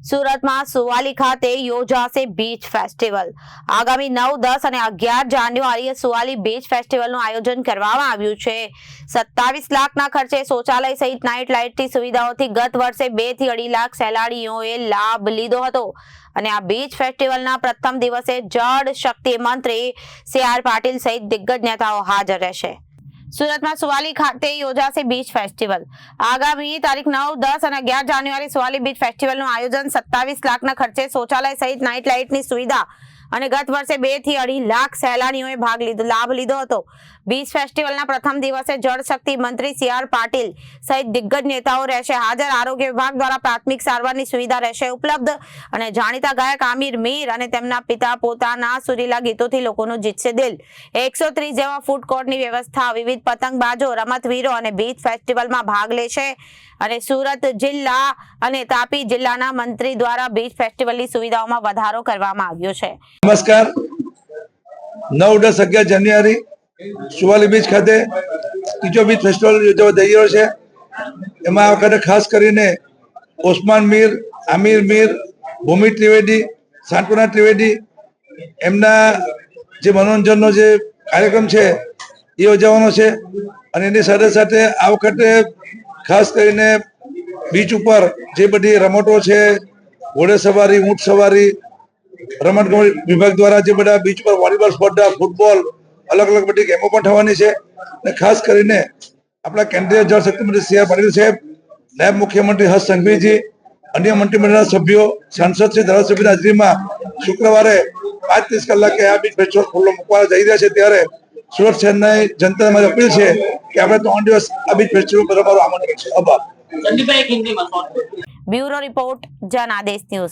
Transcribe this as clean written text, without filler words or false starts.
સુરતમાં સુવાલી ખાતે યોજાશે બીચ ફેસ્ટિવલ। આગામી 9, 10 અને 11 જાન્યુઆરીએ સુવાલી બીચ ફેસ્ટિવલનું આયોજન કરવામાં આવ્યું છે। 27 લાખના ખર્ચે શૌચાલય સહિત નાઇટ લાઇટની સુવિધાઓથી ગત વર્ષે 2 થી 2.5 લાખ સહેલાણીઓએ લાભ લીધો હતો અને આ બીચ ફેસ્ટિવલના પ્રથમ દિવસે જળ શક્તિ મંત્રી CR પાટીલ સહિત દિગ્ગજ નેતાઓ હાજર રહેશે। સુરતમાં સુવાલી ખાતે યોજાશે બીચ ફેસ્ટિવલ। આગામી તારીખ 9, 10 અને 11 જાન્યુઆરી સુવાલી બીચ ફેસ્ટિવલનું આયોજન 27 લાખના ખર્ચે શૌચાલય સહિત નાઇટ લાઇટની સુવિધા અને ગત વર્ષે 2 થી 2.5 લાખ સહેલાણીઓએ લાભ લીધો હતો। બીચ ફેસ્ટિવલના પ્રથમ દિવસે જળ શક્તિ મંત્રી CR પાટીલ સહિત દિગ્ગજ નેતાઓ રહેશે હાજર। આરોગ્ય વિભાગ દ્વારા પ્રાથમિક સારવારની સુવિધા રહેશે ઉપલબ્ધ અને જાણીતા ગાયક આમિર મીર અને તેમના પિતા પોતાના સુરીલા ગીતોથી લોકોનું જીતશે દિલ। 130 જેવા ફૂડ કોર્ટની વ્યવસ્થા, વિવિધ પતંગબાજો, રમતવીરો અને બીચ ફેસ્ટિવલમાં ભાગ લેશે અને સુરત જિલ્લા અને તાપી જિલ્લાના મંત્રી દ્વારા બીચ ફેસ્ટિવલની સુવિધાઓમાં વધારો કરવામાં આવ્યો છે। નમસ્કાર। 9, 10, 11 જાન્યુઆરી સુવાલી બીચ ખાતે ત્રીજો બીચ ફેસ્ટિવલ યોજવા જઈ રહ્યો છે। એમાં આ વખતે ખાસ કરીને ઓસ્માન મીર, આમિર મીર, ભૂમિ ત્રિવેદી, સાંત્વના ત્રિવેદી એમના જે મનોરંજનનો જે કાર્યક્રમ છે એ યોજવાનો છે અને એની સાથે સાથે આ વખતે ખાસ કરીને બીચ ઉપર જે બધી રમતો છે, ઘોડે સવારી, ઊંટ સવારી, રમતગમત વિભાગ દ્વારા જે બધા બીચ પર વોલીબોલ સ્પર્ધા, ફૂટબોલ, અલગ અલગ બધી ગેમો પણ થવાની છે અને ખાસ કરીને આપણા કેન્દ્રીય જળ શક્તિ મંત્રી CR પાટીલ સાહેબ, નાયબ મુખ્યમંત્રી હર્ષ સંઘવીજી, અન્ય મંત્રીમંડળના સભ્યો, સાંસદ શ્રી, ધારાસભ્યની હાજરીમાં શુક્રવારે 5:30 કલાકે આ બીચ ફેસ્ટિવલ ખુલ્લો મૂકવા જઈ રહ્યા છે। ત્યારે સુરત શહેરના જનતા મારી અપીલ છે કે આપણે 3 દિવસ આ બીચ ફેસ્ટિવલ પર અમારું આમંત્રણ છે। આભાર। બ્યુરો રિપોર્ટ, જન આદેશ ન્યૂઝ।